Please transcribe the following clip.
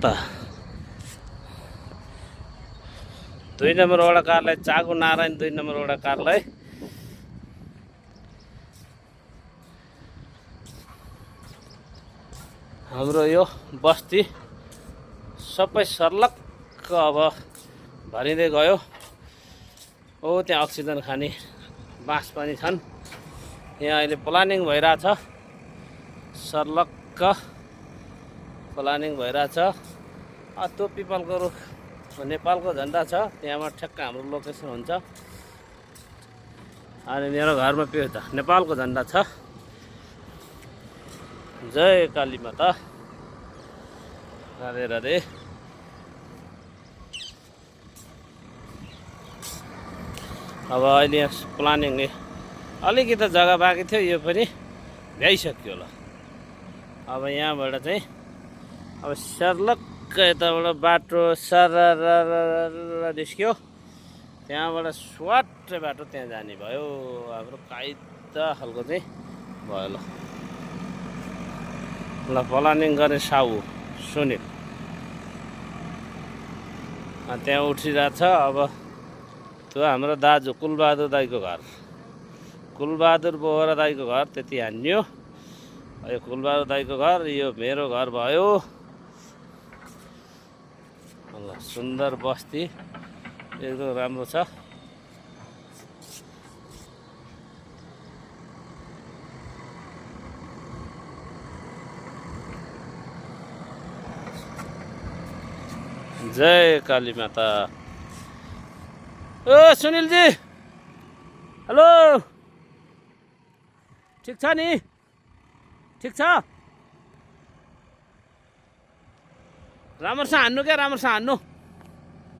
त 2 नम्बर वडा कार्यालय चागु नारायण 2 नम्बर वडा कार्यालय हाम्रो यो बस्ती सबै सर्लक्क अब भरिँदै गयो। ओ त्यहाँ अक्सिजन खाने बाँस पनि छन्। यहाँ अहिले प्लानिङ भइरहेछ, सर्लक्क प्लानिङ भइरहेछ। त्यो पिपलको रुख नेपालको झन्डा छ, त्यहाँबाट ठ्याक्क हाम्रो लोकेसन हुन्छ। अनि मेरो घरमा पे त नेपालको झन्डा छ। जय काली माता, राधे राधे। अब अहिले प्लानिङले अलिकति जग्गा बाँकी थियो, यो पनि भ्याइसक्यो होला। अब यहाँबाट चाहिँ अब सर्लक्क यताबाट बाटो सरर निस्क्यो, त्यहाँबाट स्वाट बाटो त्यहाँ जाने भयो। हाम्रो कायदा खालको चाहिँ भयो। ल प्लानिङ गर्ने साहु सुनिल त्यहाँ उठिरहेछ। अब त्यो हाम्रो दाजु कुलबहादुर दाईको घर, कुलबहादुर बोहरा दाईको घर त्यति हान्यो। यो कुलबहादुर दाईको घर, यो मेरो घर भयो। ल सुन्दर बस्ती एकदम राम्रो छ। जय काली माता। ओ सुनिल जी, हेलो, ठिक छ नि? ठिक छ? राम्रोसँग हान्नु क्या, राम्रोसँग हान्नु।